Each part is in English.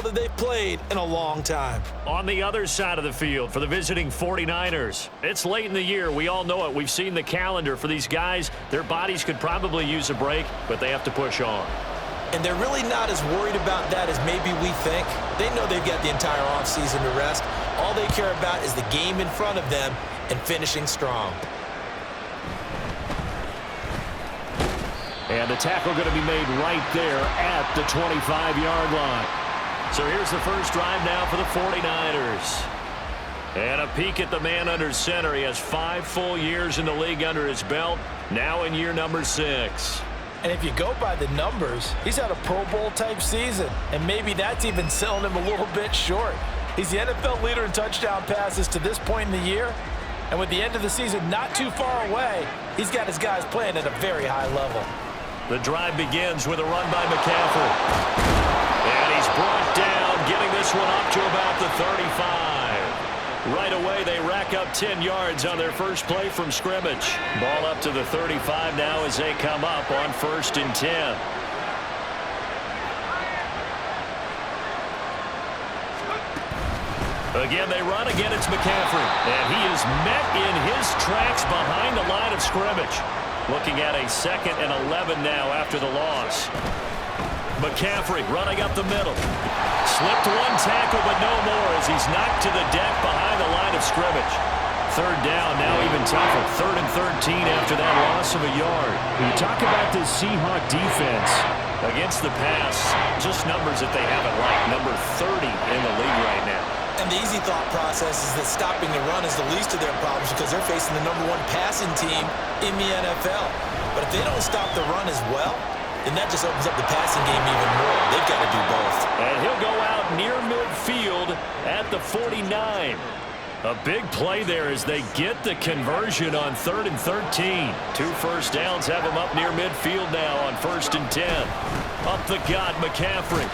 football that they've played in a long time. On the other side of the field for the visiting 49ers, it's late in the year. We all know it. We've seen the calendar for these guys. Their bodies could probably use a break, but they have to push on. And they're really not as worried about that as maybe we think. They know they've got the entire offseason to rest. All they care about is the game in front of them and finishing strong. And the tackle going to be made right there at the 25-yard line. So here's the first drive now for the 49ers. And a peek at the man under center. He has 5 full years in the league under his belt, now in year number 6. And if you go by the numbers, he's had a Pro Bowl-type season, and maybe that's even selling him a little bit short. He's the NFL leader in touchdown passes to this point in the year, and with the end of the season not too far away, he's got his guys playing at a very high level. The drive begins with a run by McCaffrey. And he's brought down, getting this one up to about the 35. Right away, they rack up 10 yards on their first play from scrimmage. Ball up to the 35 now as they come up on 1st and 10. Again, they run. Again, it's McCaffrey. And he is met in his tracks behind the line of scrimmage. Looking at a 2nd and 11 now after the loss. McCaffrey running up the middle. Slipped one tackle, but no more as he's knocked to the deck behind the line of scrimmage. 3rd down, now even tougher. 3rd and 13 after that loss of a yard. When you talk about this Seahawk defense against the pass, just numbers that they haven't liked. Number 30 in the league right now. And the easy thought process is that stopping the run is the least of their problems because they're facing the #1 passing team in the NFL. But if they don't stop the run as well, then that just opens up the passing game even more. They've got to do both. And he'll go out near midfield at the 49. A big play there as they get the conversion on 3rd and 13. 2 first downs have them up near midfield now on 1st and 10. Up the gut, McCaffrey.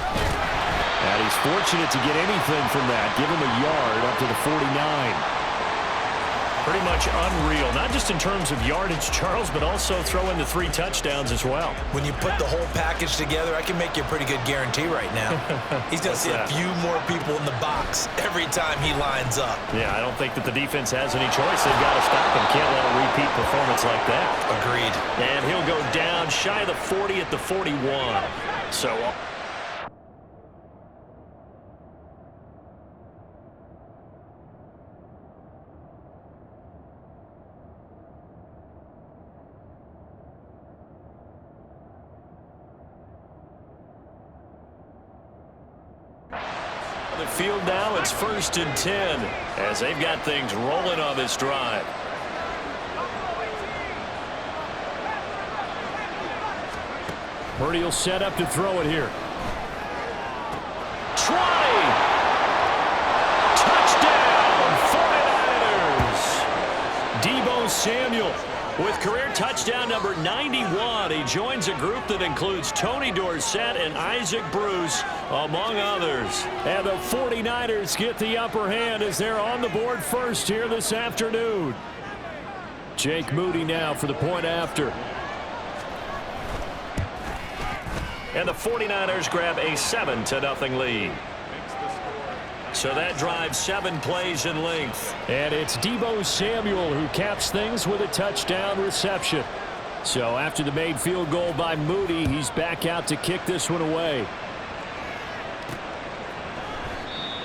And he's fortunate to get anything from that. Give him a yard up to the 49. Pretty much unreal, not just in terms of yardage, Charles, but also throw in the 3 touchdowns as well. When you put the whole package together, I can make you a pretty good guarantee right now. He's going to see a few more people in the box every time he lines up. Yeah, I don't think that the defense has any choice. They've got to stop him. Can't let a repeat performance like that. Agreed. And he'll go down shy of the 40 at the 41. So the field now, it's 1st and 10 as they've got things rolling on this drive. Purdy will set up to throw it here. Try! Touchdown, 49ers! Deebo Samuel with career touchdown number 91. He joins a group that includes Tony Dorsett and Isaac Bruce, among others. And the 49ers get the upper hand as they're on the board first here this afternoon. Jake Moody now for the point after. And the 49ers grab a 7-0 lead. So that drives 7 plays in length. And it's Deebo Samuel who caps things with a touchdown reception. So after the made field goal by Moody, he's back out to kick this one away.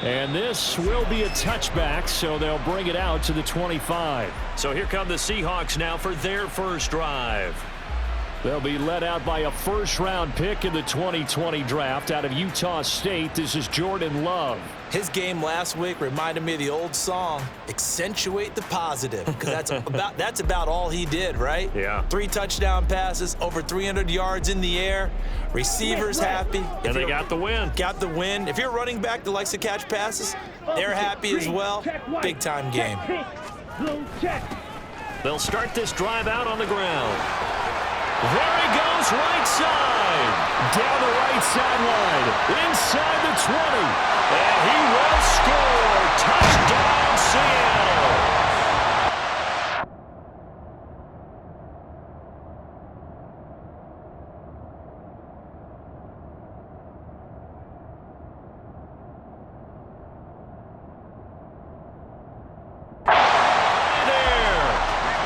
And this will be a touchback, so they'll bring it out to the 25. So here come the Seahawks now for their first drive. They'll be led out by a first-round pick in the 2020 draft out of Utah State. This is Jordan Love. His game last week reminded me of the old song, Accentuate the Positive, because that's about all he did, right? Yeah. 3 touchdown passes, over 300 yards in the air, receivers happy. And they got the win. Got the win. If you're a running back that likes to catch passes, they're happy as well. Big-time game. They'll start this drive out on the ground. There he goes, right side. Down the right sideline. Inside the 20. And he will score. Touchdown, Seattle.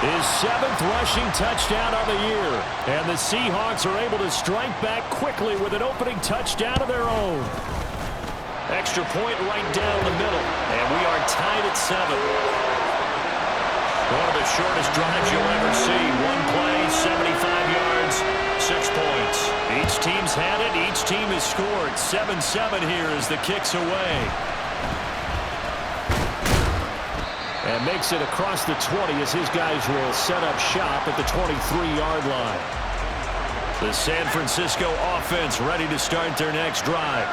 His 7th rushing touchdown on the year. And the Seahawks are able to strike back quickly with an opening touchdown of their own. Extra point right down the middle. And we are tied at 7. One of the shortest drives you'll ever see. One play, 75 yards, 6 points. Each team's had it. Each team has scored. 7-7 here as the kick's away. And makes it across the 20 as his guys will set up shop at the 23-yard line. The San Francisco offense ready to start their next drive.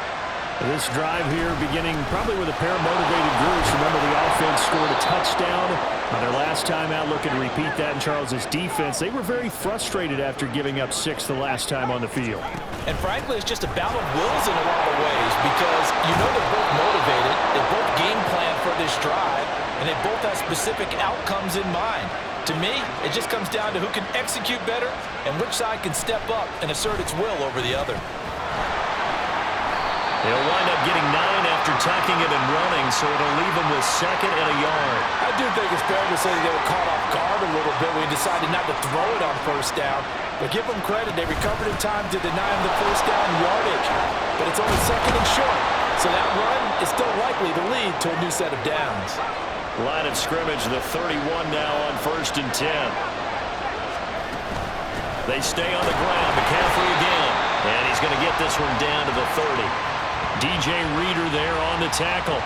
This drive here beginning probably with a pair of motivated groups. Remember, the offense scored a touchdown on their last time out. Looking to repeat that in Charles's defense. They were very frustrated after giving up 6 the last time on the field. And frankly, it's just a battle of wills in a lot of ways because you know they're both motivated. They both game plan for this drive, and they both have specific outcomes in mind. To me, it just comes down to who can execute better and which side can step up and assert its will over the other. He'll wind up getting 9 after tucking it and running, so it'll leave him with 2nd and a yard. I do think it's fair to say they were caught off guard a little bit when he decided not to throw it on 1st down. But give them credit, they recovered in time to deny him the 1st down yardage. But it's only 2nd and short, so that run is still likely to lead to a new set of downs. Line of scrimmage, the 31 now on 1st and 10. They stay on the ground. McCaffrey again. And he's going to get this one down to the 30. DJ Reader there on the tackle.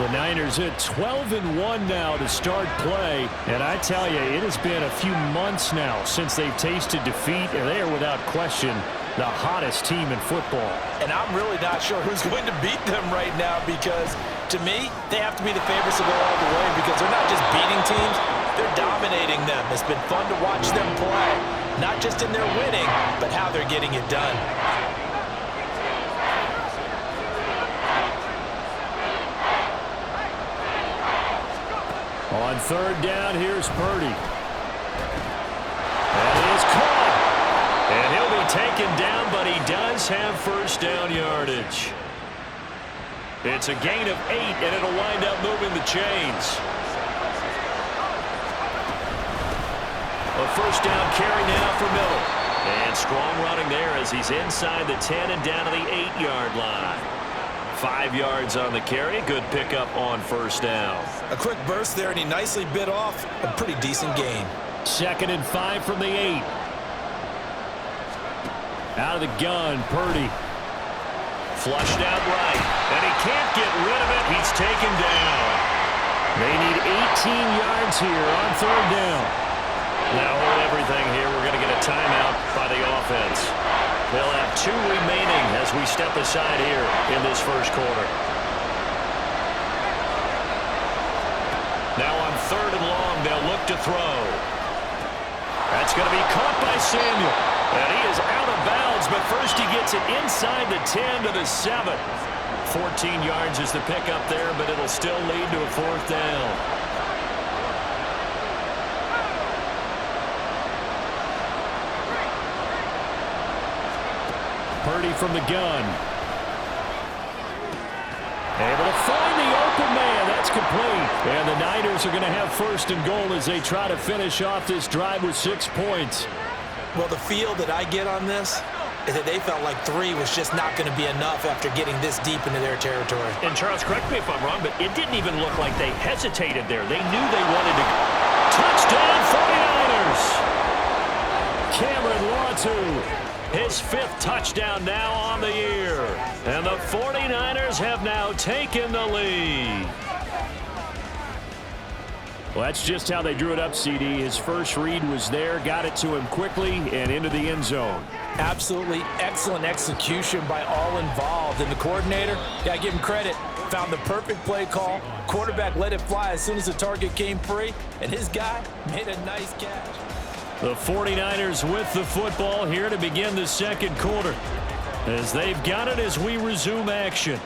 The Niners at 12-1 now to start play. And I tell you, it has been a few months now since they've tasted defeat, and they are without question the hottest team in football. And I'm really not sure who's going to beat them right now because, to me, they have to be the favorites to go all the way because they're not just beating teams, they're dominating them. It's been fun to watch them play, not just in their winning, but how they're getting it done. On 3rd down, here's Purdy. And he is caught. And he'll be taken down, but he does have 1st down yardage. It's a gain of 8, and it'll wind up moving the chains. A 1st down carry now for Miller. And strong running there as he's inside the 10 and down to the 8-yard line. 5 yards on the carry. Good pickup on 1st down. A quick burst there, and he nicely bit off a pretty decent gain. 2nd and 5 from the 8. Out of the gun, Purdy. Flushed out right. And he can't get rid of it. He's taken down. They need 18 yards here on 3rd down. Now hold everything here. We're going to get a timeout by the offense. They'll have 2 remaining as we step aside here in this 1st quarter. Now on 3rd and long, they'll look to throw. That's going to be caught by Samuel. And he is out of bounds, but first he gets it inside the 10 to the 7. 14 yards is the pickup there, but it'll still lead to a 4th down. Purdy from the gun. Able to find the open man. That's complete. And the Niners are going to have 1st and goal as they try to finish off this drive with 6 points. Well, the feel that I get on this is that they felt like 3 was just not going to be enough after getting this deep into their territory. And Charles, correct me if I'm wrong, but it didn't even look like they hesitated there. They knew they wanted to go. Touchdown 49ers! Cameron Latu. His 5th touchdown now on the year. And the 49ers have now taken the lead. Well, that's just how they drew it up, CD. His first read was there, got it to him quickly, and into the end zone. Absolutely excellent execution by all involved. And the coordinator, got to give him credit, found the perfect play call. Quarterback let it fly as soon as the target came free, and his guy made a nice catch. The 49ers with the football here to begin the 2nd quarter as they've got it as we resume action.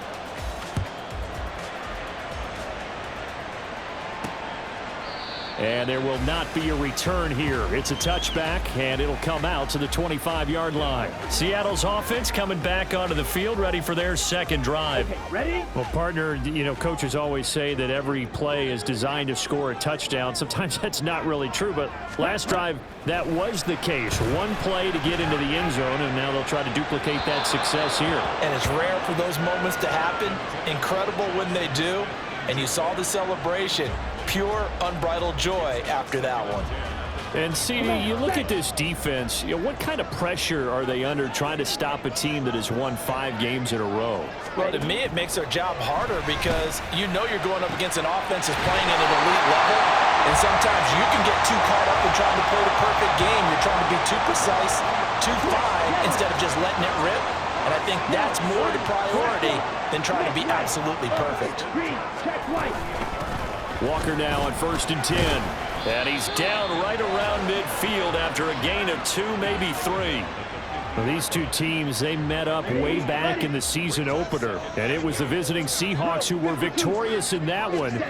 And there will not be a return here. It's a touchback, and it'll come out to the 25-yard line. Seattle's offense coming back onto the field, ready for their second drive. Okay, ready? Well, partner, you know, coaches always say that every play is designed to score a touchdown. Sometimes that's not really true, but last drive, that was the case. One play to get into the end zone, and now they'll try to duplicate that success here. And it's rare for those moments to happen. Incredible when they do. And you saw the celebration. Pure, unbridled joy after that one. And, CD, you look at this defense, you know, what kind of pressure are they under trying to stop a team that has won 5 games in a row? Well, to me, it makes their job harder because you know you're going up against an offense that's playing at an elite level. And sometimes you can get too caught up in trying to play the perfect game. You're trying to be too precise, too fine, instead of just letting it rip. And I think that's more the priority than trying to be absolutely perfect. Walker now on 1st and 10. And he's down right around midfield after a gain of 2, maybe 3. Well, these two teams, they met up way back in the season opener. And it was the visiting Seahawks who were victorious in that one.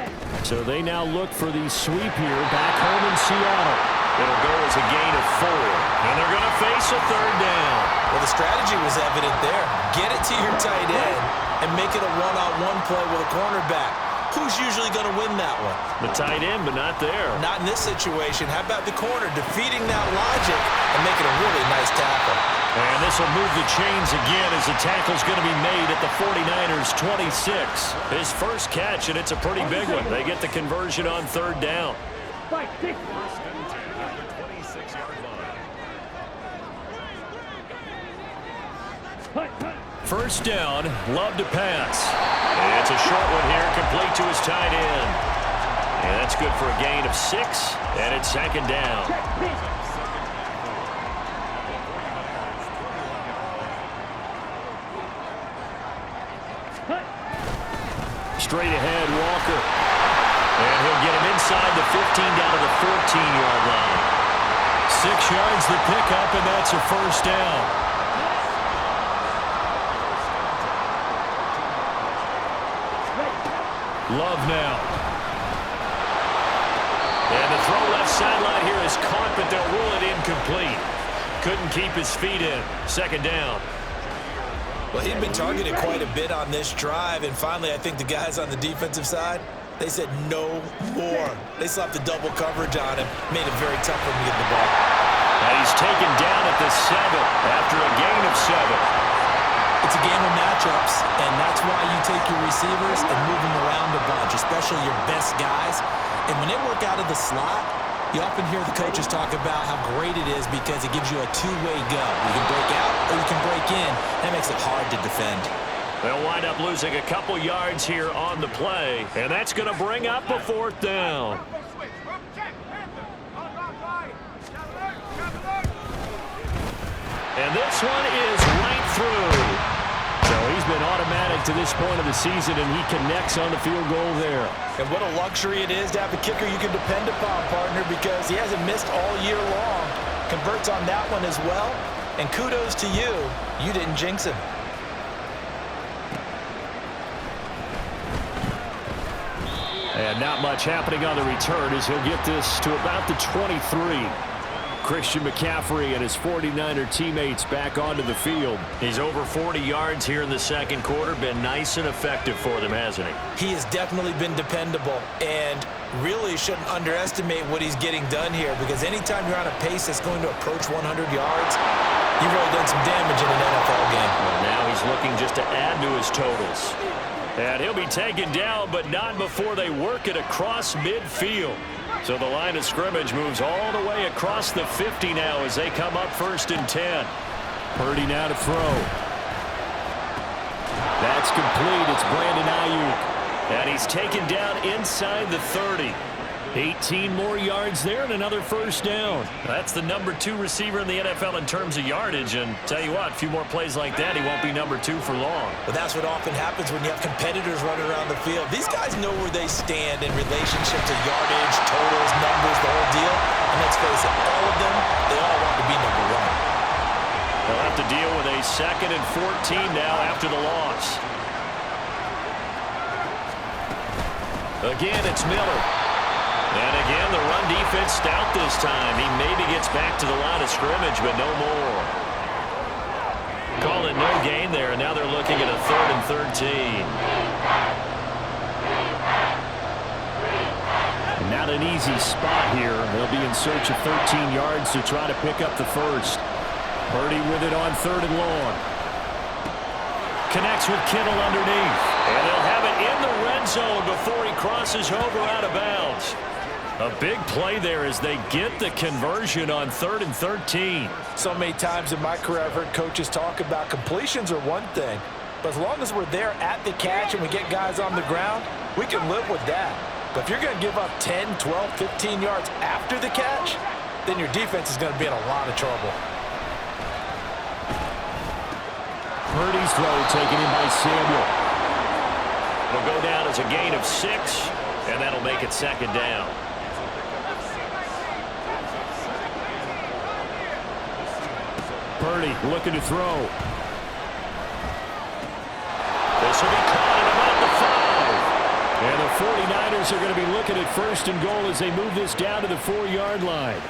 So they now look for the sweep here back home in Seattle. It'll go as a gain of 4. And they're going to face a 3rd down. Well, the strategy was evident there. Get it to your tight end and make it a one-on-one play with a cornerback. Who's usually going to win that one? The tight end, but not there. Not in this situation. How about the corner defeating that logic and making a really nice tackle? And this will move the chains again as the tackle's going to be made at the 49ers 26. His first catch, and it's a pretty big one. They get the conversion on 3rd down. First down, Love to pass. And it's a short one here, complete to his tight end. And that's good for a gain of 6, and it's 2nd down. Straight ahead, Walker. And he'll get him inside the 15 down to the 14-yard line. 6 yards the pickup, and that's a first down. Love now. And the throw left sideline here is caught, but they'll rule it incomplete. Couldn't keep his feet in. 2nd down. Well, he'd been targeted quite a bit on this drive, and finally I think the guys on the defensive side, they said no more. They slapped the double coverage on him, made it very tough for him to get the ball. And he's taken down at the 7 after a gain of 7. It's a game of matchups, and that's why you take your receivers and move them around a bunch, especially your best guys. And when they work out of the slot, you often hear the coaches talk about how great it is because it gives you a two-way go. You can break out or you can break in. That makes it hard to defend. They'll wind up losing a couple yards here on the play, and that's going to bring up a 4th down. And this one is right through. So he's been automatic to this point of the season, and he connects on the field goal there. And what a luxury it is to have a kicker you can depend upon, partner, because he hasn't missed all year long. Converts on that one as well. And kudos to you. You didn't jinx him. And not much happening on the return as he'll get this to about the 23. Christian McCaffrey and his 49er teammates back onto the field. He's over 40 yards here in the 2nd quarter. Been nice and effective for them, hasn't he? He has definitely been dependable, and really shouldn't underestimate what he's getting done here, because anytime you're on a pace that's going to approach 100 yards, you've really done some damage in an NFL game. Well, now he's looking just to add to his totals. And he'll be taken down, but not before they work it across midfield. So the line of scrimmage moves all the way across the 50 now as they come up 1st and 10. Purdy now to throw. That's complete. It's Brandon Ayuk. And he's taken down inside the 30. 18 more yards there and another first down. That's the number 2 receiver in the NFL in terms of yardage. And tell you what, a few more plays like that, he won't be number 2 for long. But that's what often happens when you have competitors running around the field. These guys know where they stand in relationship to yardage, totals, numbers, the whole deal. And let's face it, all of them, they all want to be number 1. They'll have to deal with a 2nd and 14 now after the loss. Again, it's Miller. And again, the run defense stout this time. He maybe gets back to the line of scrimmage, but no more. Call it no gain there, and now they're looking at a 3rd and 13. Not an easy spot here. They'll be in search of 13 yards to try to pick up the first. Purdy with it on 3rd and long. Connects with Kittle underneath. And they'll have it in the red zone before he crosses over out of bounds. A big play there as they get the conversion on 3rd and 13. So many times in my career I've heard coaches talk about completions are one thing, but as long as we're there at the catch and we get guys on the ground, we can live with that. But if you're going to give up 10, 12, 15 yards after the catch, then your defense is going to be in a lot of trouble. Purdy's throw taken in by Samuel. It'll go down as a gain of 6, and that'll make it 2nd down. Purdy looking to throw. This will be caught at about the 5. And the 49ers are going to be looking at 1st and goal as they move this down to the 4-yard line.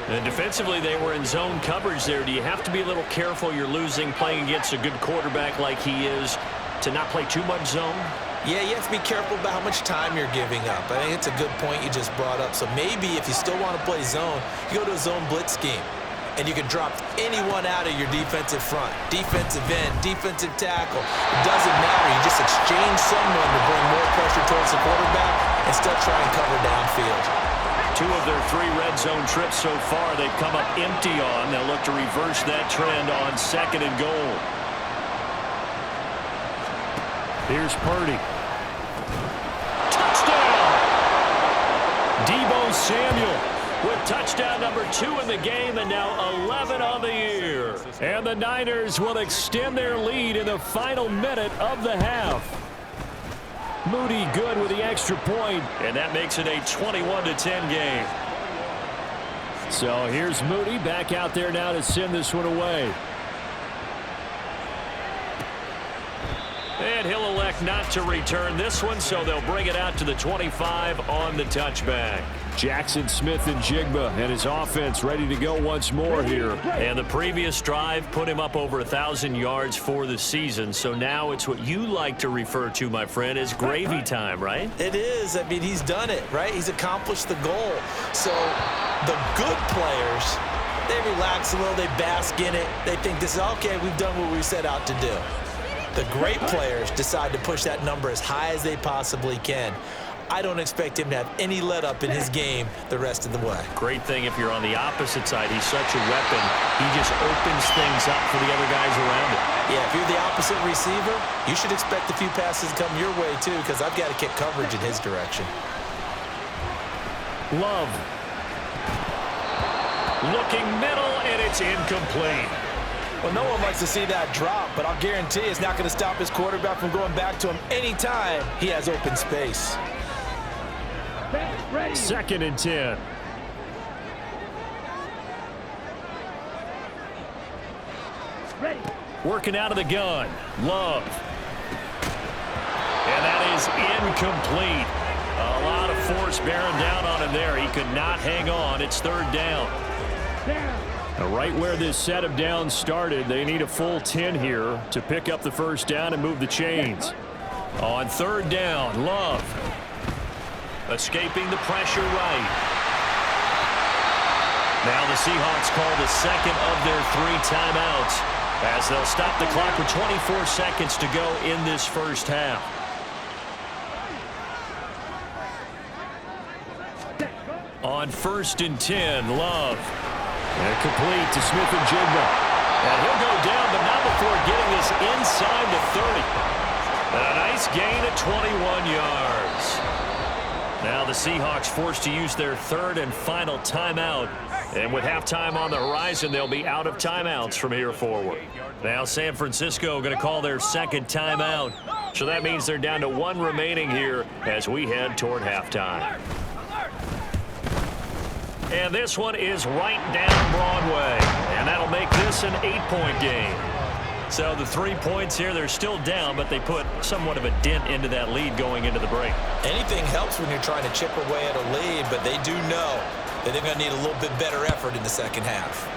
And defensively, they were in zone coverage there. Do you have to be a little careful? You're losing playing against a good quarterback like he is to not play too much zone? Yeah, you have to be careful about how much time you're giving up. I think it's a good point you just brought up. So maybe if you still want to play zone, you go to a zone blitz scheme. And you can drop anyone out of your defensive front. Defensive end, defensive tackle. It doesn't matter. You just exchange someone to bring more pressure towards the quarterback and still try and cover downfield. 2 of their 3 red zone trips so far they've come up empty on. They'll look to reverse that trend on 2nd and goal. Here's Purdy. Touchdown! Deebo Samuel with touchdown number 2 in the game, and now 11 on the year. And the Niners will extend their lead in the final minute of the half. Moody good with the extra point. And that makes it a 21-10 game. So here's Moody back out there now to send this one away. And he'll elect not to return this one, so they'll bring it out to the 25 on the touchback. Jackson Smith and Jigba and his offense ready to go once more here. And the previous drive put him up over 1,000 yards for the season. So now it's what you like to refer to, my friend, as gravy time, right? It is. I mean, he's done it, right? He's accomplished the goal. So the good players, they relax a little, they bask in it. They think this is, okay, we've done what we set out to do. The great players decide to push that number as high as they possibly can. I don't expect him to have any let-up in his game the rest of the way. Great thing if you're on the opposite side. He's such a weapon. He just opens things up for the other guys around him. Yeah, if you're the opposite receiver, you should expect a few passes to come your way, too, because I've got to kick coverage in his direction. Love. Looking middle, and it's incomplete. Well, no one likes to see that drop, but I'll guarantee it's not going to stop his quarterback from going back to him anytime he has open space. 2nd and 10. Working out of the gun. Love. And that is incomplete. A lot of force bearing down on him there. He could not hang on. It's 3rd down. Right where this set of downs started, they need a full 10 here to pick up the 1st down and move the chains. On 3rd down, Love. Escaping the pressure right. Now the Seahawks call the 2nd of their 3 timeouts as they'll stop the clock with 24 seconds to go in this 1st half. On 1st and 10, Love. And complete to Smith and Jigba. And he'll go down, but not before getting this inside the 30. And a nice gain of 21 yards. Now the Seahawks forced to use their 3rd and final timeout. And with halftime on the horizon, they'll be out of timeouts from here forward. Now San Francisco going to call their 2nd timeout. So that means they're down to 1 remaining here as we head toward halftime. And this one is right down Broadway. And that'll make this an 8-point game. So the 3 points here, they're still down, but they put somewhat of a dent into that lead going into the break. Anything helps when you're trying to chip away at a lead, but they do know that they're going to need a little bit better effort in the second half.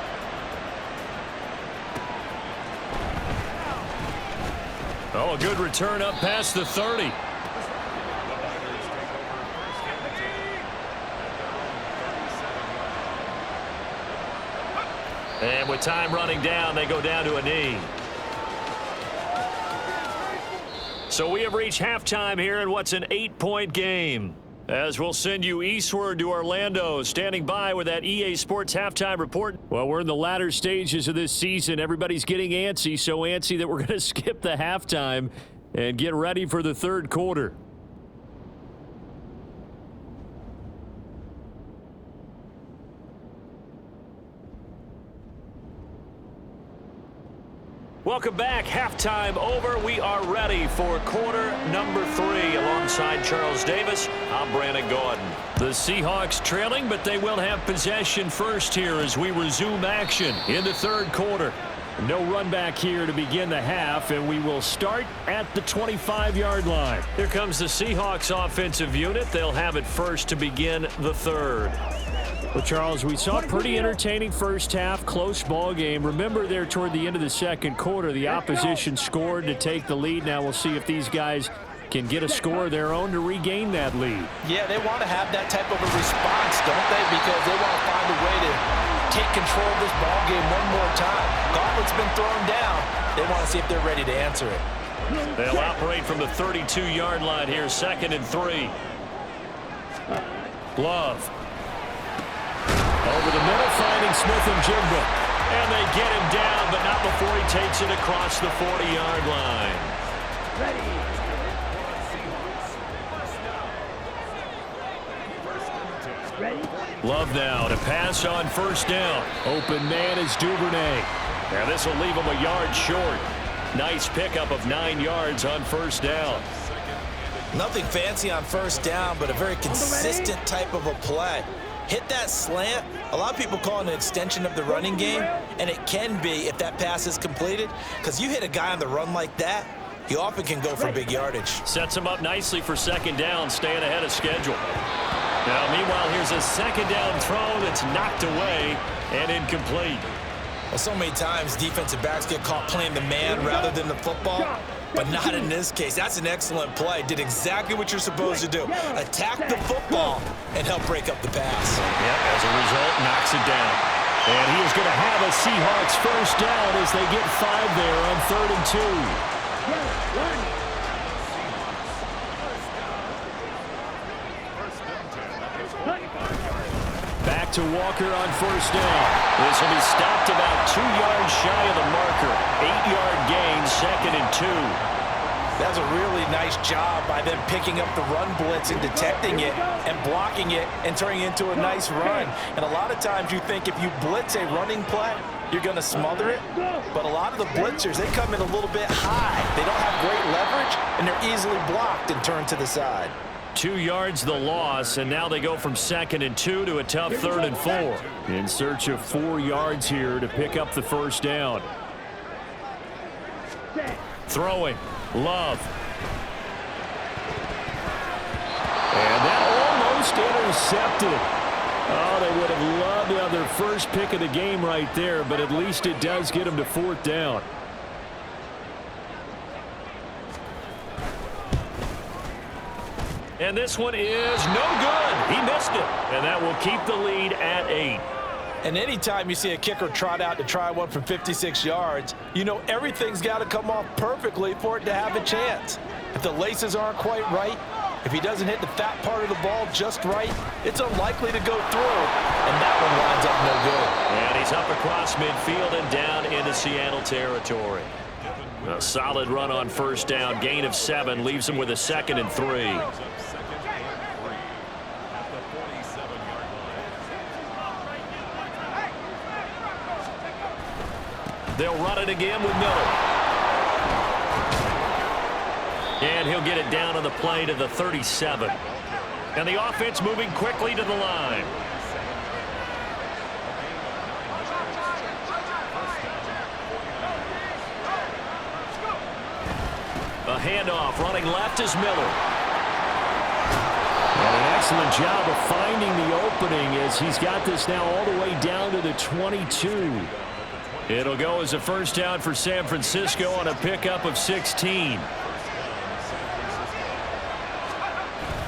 Oh, a good return up past the 30. And with time running down, they go down to a knee. So we have reached halftime here in what's an 8-point game. As we'll send you eastward to Orlando, standing by with that EA Sports halftime report. Well, we're in the latter stages of this season. Everybody's getting antsy, so antsy that we're going to skip the halftime and get ready for the third quarter. Welcome back. Halftime over. We are ready for quarter number 3. Alongside Charles Davis, I'm Brandon Gordon. The Seahawks trailing, but they will have possession first here as we resume action in the third quarter. No run back here to begin the half, and we will start at the 25-yard line. Here comes the Seahawks offensive unit. They'll have it first to begin the third. Well, Charles, we saw a pretty entertaining first half, close ball game. Remember there toward the end of the second quarter, the opposition scored to take the lead. Now we'll see if these guys can get a score of their own to regain that lead. Yeah, they want to have that type of a response, don't they? Because they want to find a way to take control of this ball game one more time. Gauntlet's been thrown down. They want to see if they're ready to answer it. They'll operate from the 32-yard line here, 2nd and 3. Love. Over the middle, finding Smith and Jigba. And they get him down, but not before he takes it across the 40-yard line. Love now to pass on first down. Open man is Duvernay. Now this will leave him a yard short. Nice pickup of 9 yards on first down. Nothing fancy on first down, but a very consistent type of a play. Hit that slant. A lot of people call it an extension of the running game, and it can be if that pass is completed, because you hit a guy on the run like that, he often can go for big yardage. Sets him up nicely for second down, staying ahead of schedule. Now, meanwhile, here's a second down throw that's knocked away and incomplete. Well, so many times defensive backs get caught playing the man rather than the football, but not in this case. That's an excellent play. Did exactly what you're supposed to do. Attack the football and help break up the pass. Yep, as a result, knocks it down. And he is going to have a Seahawks first down as they get 5 there on 3rd and 2. Back to Walker on first down. This will be stopped about 2 yards shy of the marker. 8-yard gain, 2nd and 2. That's a really nice job by them picking up the run blitz and detecting it and blocking it and turning it into a nice run. And a lot of times you think if you blitz a running play, you're going to smother it. But a lot of the blitzers, they come in a little bit high. They don't have great leverage, and they're easily blocked and turned to the side. 2 yards the loss, and now they go from 2nd and 2 to a tough 3rd and 4. In search of 4 yards here to pick up the first down. Throwing. Love. And that almost intercepted. Oh, they would have loved to have their first pick of the game right there, but at least it does get them to 4th down. And this one is no good. He missed it. And that will keep the lead at 8. And anytime you see a kicker trot out to try one from 56 yards, you know everything's got to come off perfectly for it to have a chance. If the laces aren't quite right, if he doesn't hit the fat part of the ball just right, it's unlikely to go through, and that one winds up no good. And he's up across midfield and down into Seattle territory. A solid run on first down, gain of 7, leaves him with a 2nd and 3. They'll run it again with Miller. And he'll get it down on the play to the 37. And the offense moving quickly to the line. A handoff. Running left is Miller. And an excellent job of finding the opening as he's got this now all the way down to the 22. It'll go as a first down for San Francisco on a pickup of 16.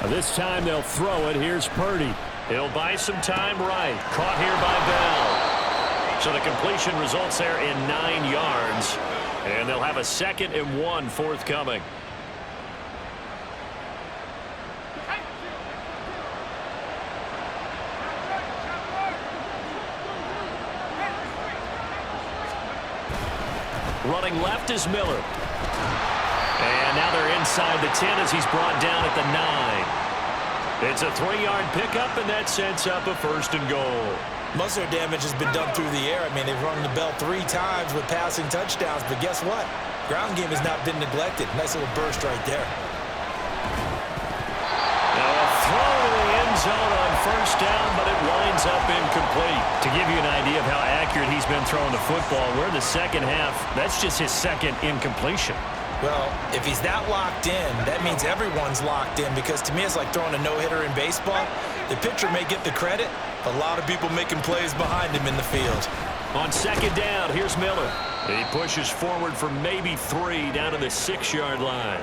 This time they'll throw it. Here's Purdy. He'll buy some time right. Caught here by Bell. So the completion results there in 9 yards. And they'll have a 2nd and 1 forthcoming. Running left is Miller. And now they're inside the 10 as he's brought down at the 9. It's a 3-yard pickup, and that sets up a 1st and goal. Most of their damage has been done through the air. I mean, they've rung the bell 3 times with passing touchdowns, but guess what? Ground game has not been neglected. Nice little burst right there. Now a throw to the end zone on 1st down, but it winds up incomplete. To give you an idea of how accurate he's been throwing the football, we're in the second half. That's just his 2nd incompletion. Well, if he's that locked in, that means everyone's locked in, because to me it's like throwing a no-hitter in baseball. The pitcher may get the credit, but a lot of people making plays behind him in the field. On 2nd down, here's Miller. He pushes forward for maybe 3 down to the 6-yard line.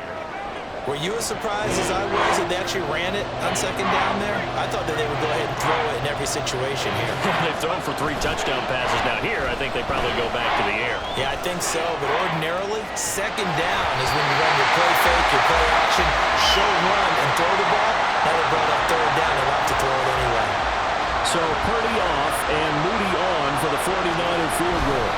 Were you as surprised as I was that they actually ran it on 2nd down there? I thought that they would go ahead and throw it in every situation here. They've thrown for 3 touchdown passes. Now here, I think they probably go back to the air. Yeah, I think so, but ordinarily, 2nd down is when you run your play fake, your play action, show run, and throw the ball. Now they brought up 3rd down, they like to throw it anyway. So Purdy off and Moody on for the 49er field goal.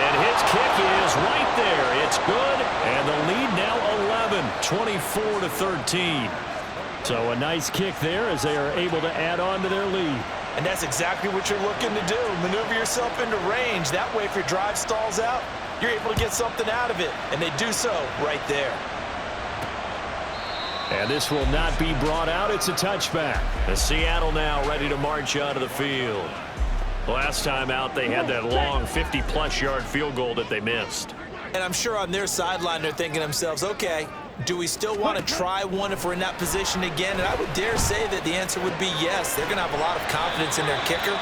And his kick is right there. It's good, and the lead now 11, 24-13. So a nice kick there as they are able to add on to their lead. And that's exactly what you're looking to do. Maneuver yourself into range. That way, if your drive stalls out, you're able to get something out of it. And they do so right there. And this will not be brought out. It's a touchback. And Seattle now ready to march out of the field. Last time out, they had that long 50-plus yard field goal that they missed. And I'm sure on their sideline, they're thinking to themselves, okay, do we still want to try one if we're in that position again? And I would dare say that the answer would be yes. They're going to have a lot of confidence in their kicker.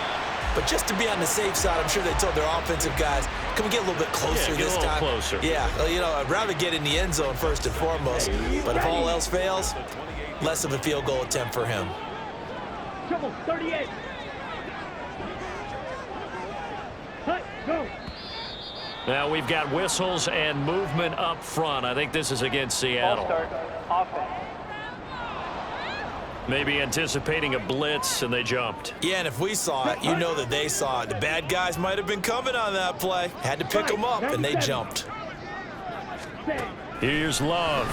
But just to be on the safe side, I'm sure they told their offensive guys, can we get a little bit closer this time? Closer. Yeah, well, you know, I'd rather get in the end zone first and foremost. But if all else fails, less of a field goal attempt for him. Trouble, 38. Go. Now we've got whistles and movement up front. I think this is against Seattle. Maybe anticipating a blitz, and they jumped. Yeah, and if we saw it, you know that they saw it. The bad guys might have been coming on that play. Had to pick them up, and they jumped. Here's Love.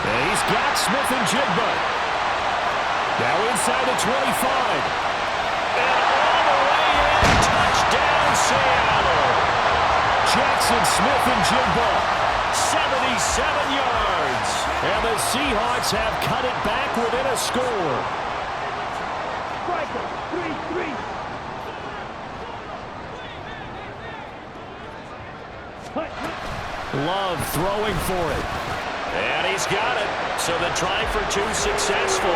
And he's got Smith and Jigba. Now inside the 25. And all the way in. Touchdown, Seattle. Jackson Smith and Jigba. 77 yards. And the Seahawks have cut it back within a score. Striker, 3-3. Love throwing for it. And he's got it. So the try for 2 successful.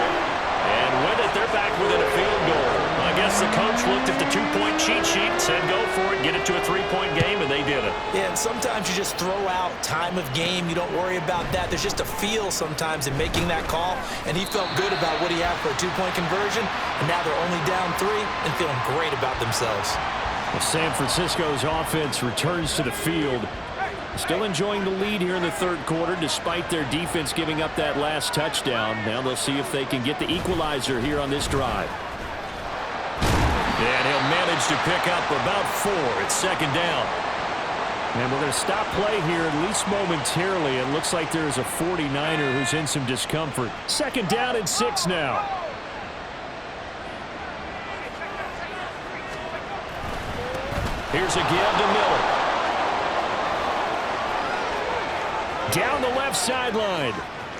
And with it, they're back within a field goal. I guess the coach looked at the 2-point cheat sheet, said go for it, get it to a 3-point game, and they did it. Yeah, and sometimes you just throw out time of game. You don't worry about that. There's just a feel sometimes in making that call, and he felt good about what he had for a 2-point conversion, and now they're only down 3 and feeling great about themselves. Well, San Francisco's offense returns to the field. Still enjoying the lead here in the 3rd quarter despite their defense giving up that last touchdown. Now they'll see if they can get the equalizer here on this drive. And he'll manage to pick up about 4. It's 2nd down. And we're going to stop play here at least momentarily. It looks like there's a 49er who's in some discomfort. 2nd down and 6 now. Here's a give to Miller. Down the left sideline.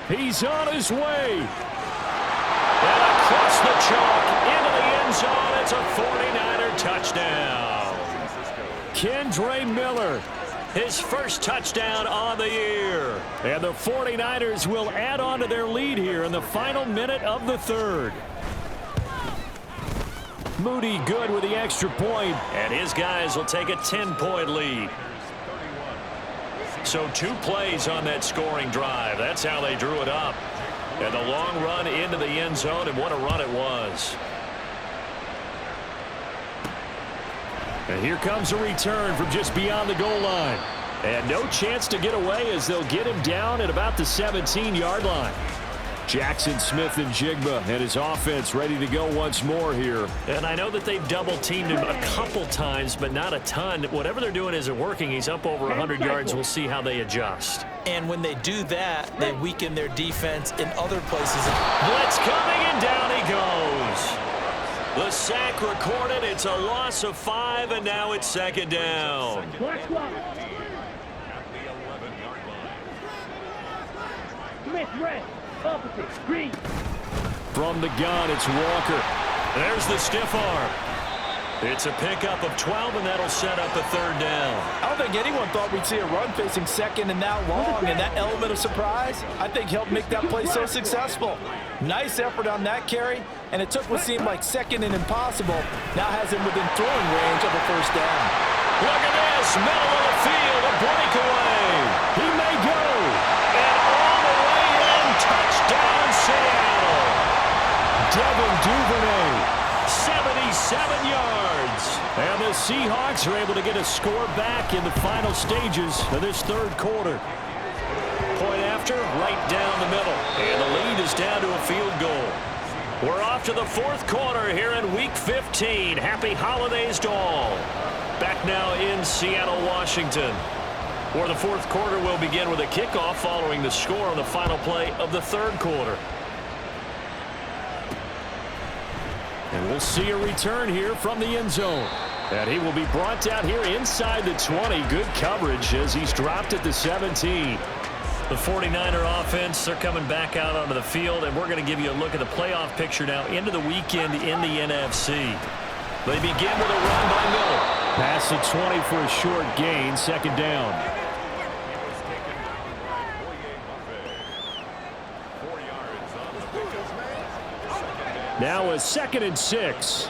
He's on his way. And across the chalk into the end zone. It's a 49er touchdown. Kendre Miller. his first touchdown on the year. And the 49ers will add on to their lead here in the final minute of the third. Moody good with the extra point. And his guys will take a 10-point lead. So 2 plays on that scoring drive. That's how they drew it up. And the long run into the end zone, and what a run it was. And here comes a return from just beyond the goal line. And no chance to get away as they'll get him down at about the 17-yard line. Jackson Smith and Jigba and his offense ready to go once more here. And I know that they've double-teamed him a couple times, but not a ton. Whatever they're doing isn't working. He's up over 100 yards. We'll see how they adjust. And when they do that, they weaken their defense in other places. Blitz coming, and down he goes. The sack recorded. It's a loss of 5, and now it's second down. Smith, red. Opposite. Green. From the gun, it's Walker. There's the stiff arm. It's a pickup of 12, and that'll set up a third down. I don't think anyone thought we'd see a run facing second and that long, and that element of surprise, I think, helped make that play so successful. Nice effort on that carry, and it took what seemed like second and impossible. Now has him within throwing range of a first down. Look at this, middle of the field, a breakaway. He may go. And all the way in, touchdown Seattle. Devin Duvernay. 77 yards. And the Seahawks are able to get a score back in the final stages of this third quarter. Point after, right down the middle. And the lead is down to a field goal. We're off to the fourth quarter here in Week 15. Happy holidays to all. Back now in Seattle, Washington, where the fourth quarter will begin with a kickoff following the score on the final play of the third quarter. And we'll see a return here from the end zone. And he will be brought down here inside the 20. Good coverage as he's dropped at the 17. The 49er offense, they're coming back out onto the field, and we're going to give you a look at the playoff picture now into the weekend in the NFC. They begin with a run by Miller. Pass the 20 for a short gain, second down. Now a 2nd and 6.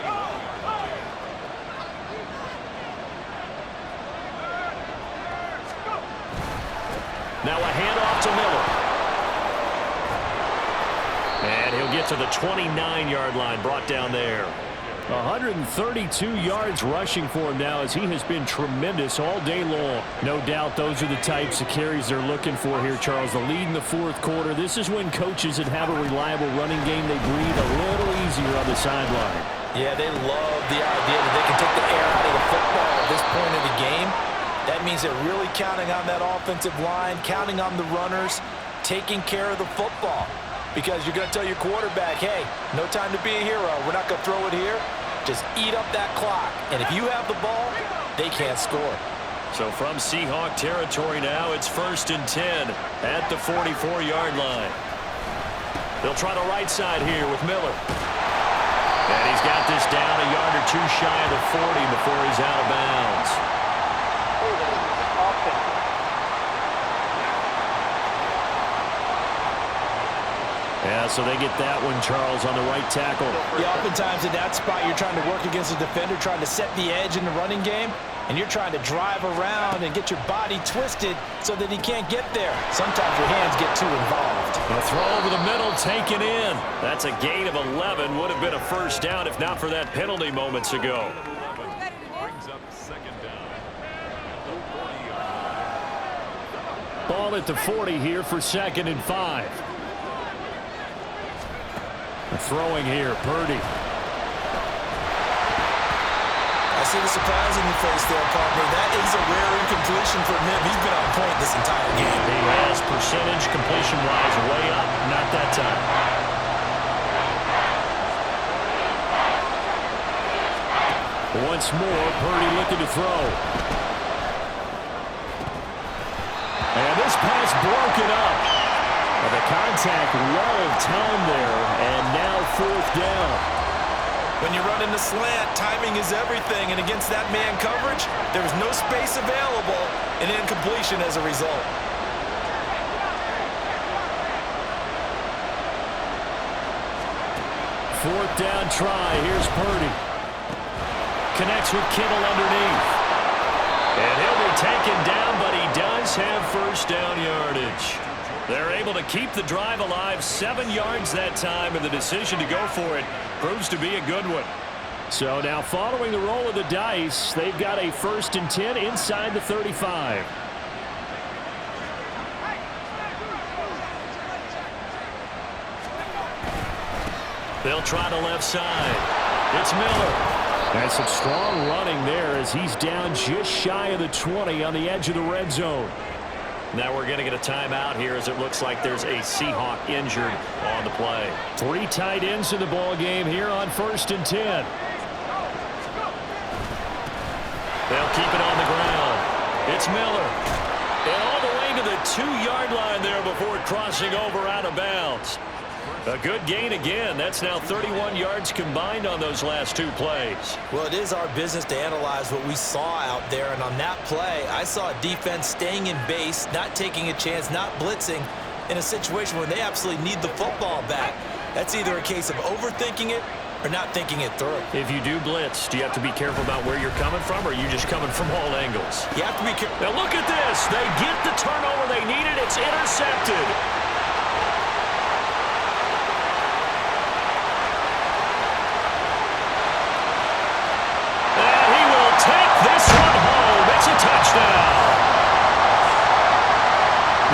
Now a handoff to Miller. And he'll get to the 29-yard line, brought down there. 132 yards rushing for him now as he has been tremendous all day long. No doubt those are the types of carries they're looking for here, Charles. The lead in the fourth quarter. This is when coaches that have a reliable running game, they breathe a little easier on the sideline. Yeah, they love the idea that they can take the air out of the football at this point of the game. That means they're really counting on that offensive line, counting on the runners, taking care of the football. Because you're going to tell your quarterback, hey, no time to be a hero. We're not going to throw it here. Just eat up that clock. And if you have the ball, they can't score. So from Seahawk territory now, it's 1st and 10 at the 44-yard line. They'll try the right side here with Miller. And he's got this down a yard or two shy of the 40 before he's out of bounds. Yeah, so they get that one, Charles, on the right tackle. Yeah, oftentimes in that spot, you're trying to work against a defender, trying to set the edge in the running game, and you're trying to drive around and get your body twisted so that he can't get there. Sometimes your hands get too involved. A throw over the middle, taken in. That's a gain of 11. Would have been a first down if not for that penalty moments ago. Ball at the 40 here for 2nd and 5. Throwing here, Purdy. I see the surprise in your face there, partner. That is a rare incompletion from him. He's been on point this entire game. He has percentage completion-wise way up, not that time. Once more, Purdy looking to throw. And this pass broken up. The contact well timed there, and now 4th down. When you run in the slant, timing is everything, and against that man coverage, there was no space available, and incompletion as a result. Fourth down try. Here's Purdy. Connects with Kittle underneath. And he'll be taken down, but he does have first down yardage. They're able to keep the drive alive, 7 yards that time, and the decision to go for it proves to be a good one. So now following the roll of the dice, they've got a 1st and 10 inside the 35. They'll try the left side. It's Miller. And some strong running there as he's down just shy of the 20 on the edge of the red zone. Now we're going to get a timeout here as it looks like there's a Seahawk injured on the play. 3 tight ends in the ball game here on 1st and 10. They'll keep it on the ground. It's Miller. And all the way to the 2-yard line there before crossing over out of bounds. A good gain again. That's now 31 yards combined on those last 2 plays. Well, it is our business to analyze what we saw out there, and on that play, I saw a defense staying in base, not taking a chance, not blitzing in a situation where they absolutely need the football back. That's either a case of overthinking it or not thinking it through. If you do blitz, do you have to be careful about where you're coming from, or are you just coming from all angles? You have to be careful. Now look at this. They get the turnover they needed. It's intercepted. This one home. It's a touchdown.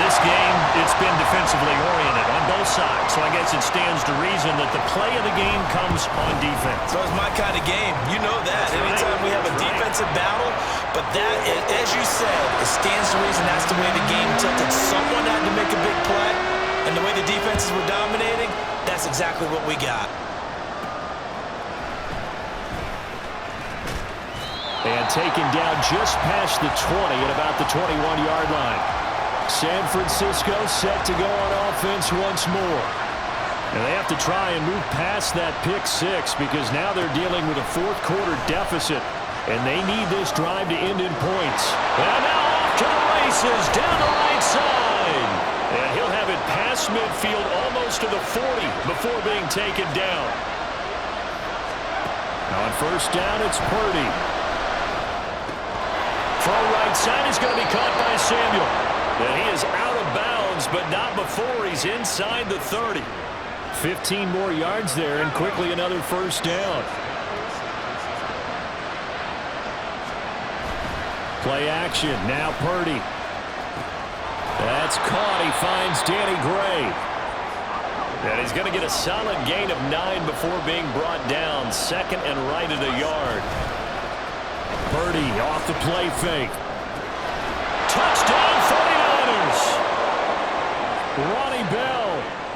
This game, it's been defensively oriented on both sides, so I guess it stands to reason that the play of the game comes on defense. So it's my kind of game. You know that. Anytime we have a defensive battle, but that, as you said, it stands to reason that's the way the game tilted. Someone had to make a big play, and the way the defenses were dominating, that's exactly what we got. And taken down just past the 20 at about the 21-yard line. San Francisco set to go on offense once more. And they have to try and move past that pick 6 because now they're dealing with a 4th-quarter deficit. And they need this drive to end in points. And now off to the races down the right side. And he'll have it past midfield almost to the 40 before being taken down. On 1st down, it's Purdy. Throw right side is going to be caught by Samuel. And he is out of bounds, but not before he's inside the 30. 15 more yards there, and quickly another 1st down. Play action. Now Purdy. That's caught. He finds Danny Gray. And he's going to get a solid gain of 9 before being brought down. 2nd and right at a yard. Purdy off the play fake. Touchdown 49ers. Ronnie Bell,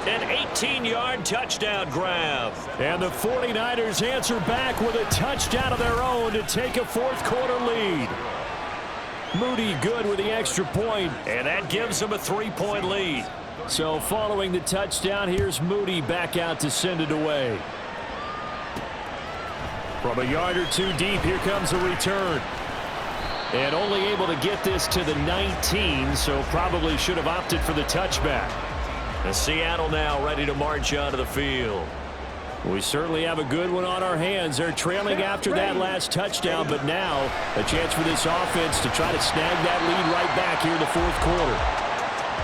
an 18-yard touchdown grab. And the 49ers answer back with a touchdown of their own to take a 4th-quarter lead. Moody good with the extra point, and that gives them a 3-point lead. So following the touchdown, here's Moody back out to send it away. From a yard or 2 deep, here comes a return. And only able to get this to the 19, so probably should have opted for the touchback. And Seattle now ready to march onto the field. We certainly have a good one on our hands. They're trailing after that last touchdown, but now a chance for this offense to try to snag that lead right back here in the 4th quarter.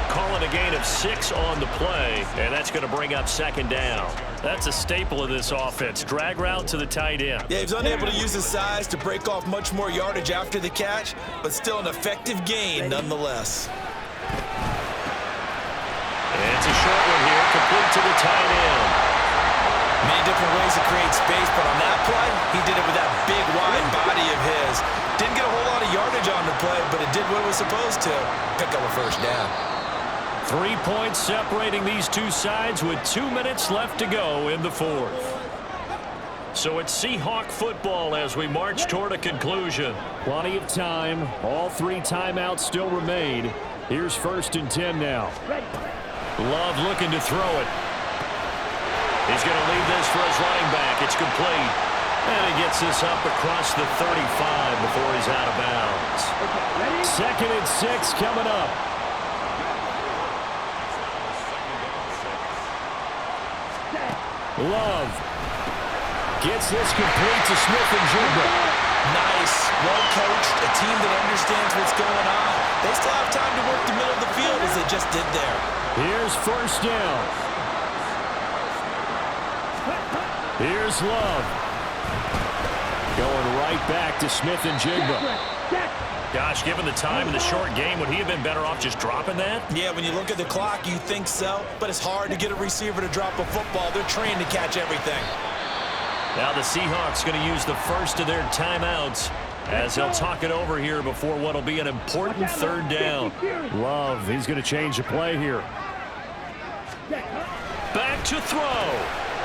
Calling a gain of 6 on the play, and that's going to bring up 2nd down. That's a staple of this offense. Drag route to the tight end. Yeah, he's unable to use his size to break off much more yardage after the catch, but still an effective gain nonetheless. And it's a short one here, complete to the tight end. Many different ways to create space, but on that play, he did it with that big, wide body of his. Didn't get a whole lot of yardage on the play, but it did what it was supposed to. Pick up a 1st down. 3 points separating these 2 sides with 2 minutes left to go in the 4th. So it's Seahawk football as we march toward a conclusion. Plenty of time. All 3 timeouts still remain. Here's 1st and 10 now. Love looking to throw it. He's going to leave this for his running back. It's complete. And he gets this up across the 35 before he's out of bounds. 2nd and 6 coming up. Love gets this complete to Smith-Njigba. Nice, well coached, a team that understands what's going on. They still have time to work the middle of the field as they just did there. Here's 1st down. Here's Love. Going right back to Smith-Njigba. Gosh, given the time in the short game, would he have been better off just dropping that? Yeah, when you look at the clock, you think so, but it's hard to get a receiver to drop a football. They're trained to catch everything. Now the Seahawks going to use the first of their timeouts as they'll talk it over here before what will be an important 3rd down. Love, he's going to change the play here. Back to throw.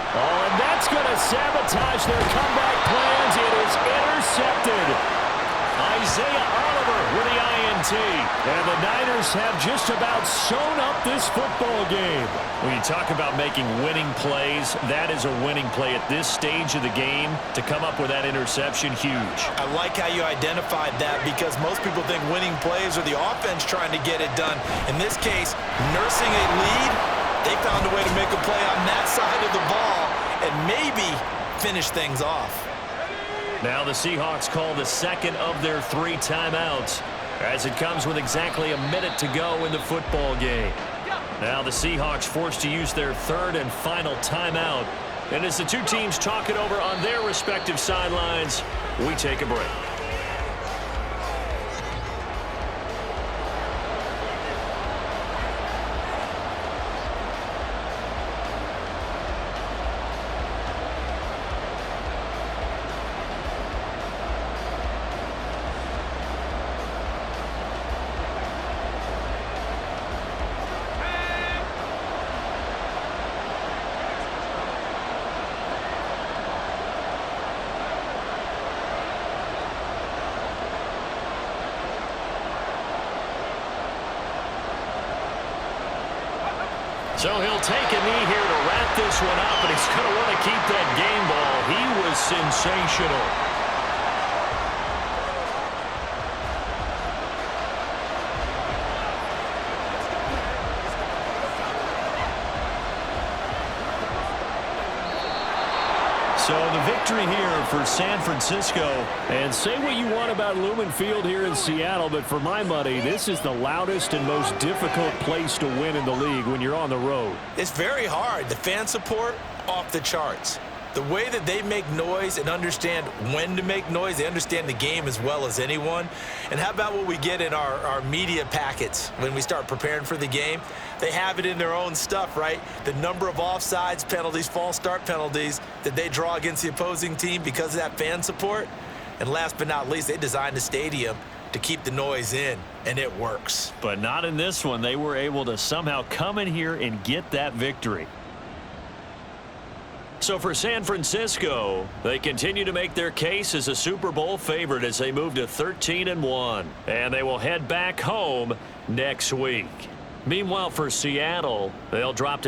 Oh, and that's going to sabotage their comeback plans. It is intercepted. Isaiah Oliver with the INT. And the Niners have just about sewn up this football game. When you talk about making winning plays, that is a winning play at this stage of the game. To come up with that interception, huge. I like how you identified that because most people think winning plays are the offense trying to get it done. In this case, nursing a lead, they found a way to make a play on that side of the ball and maybe finish things off. Now the Seahawks call the 2nd of their 3 timeouts as it comes with exactly a minute to go in the football game. Now the Seahawks forced to use their 3rd and final timeout. And as the two teams talk it over on their respective sidelines, we take a break. So he'll take a knee here to wrap this one up, and he's going to want to keep that game ball. He was sensational. So the victory here for San Francisco. And say what you want about Lumen Field here in Seattle, but for my money, this is the loudest and most difficult place to win in the league when you're on the road. It's very hard. The fan support, off the charts. The way that they make noise and understand when to make noise, they understand the game as well as anyone. And how about what we get in our media packets when we start preparing for the game? They have it in their own stuff, right? The number of offsides penalties, false start penalties that they draw against the opposing team because of that fan support. And last but not least, they designed the stadium to keep the noise in, and it works. But not in this one. They were able to somehow come in here and get that victory. So for San Francisco, they continue to make their case as a Super Bowl favorite as they move to 13-1. And they will head back home next week. Meanwhile, for Seattle, they'll drop to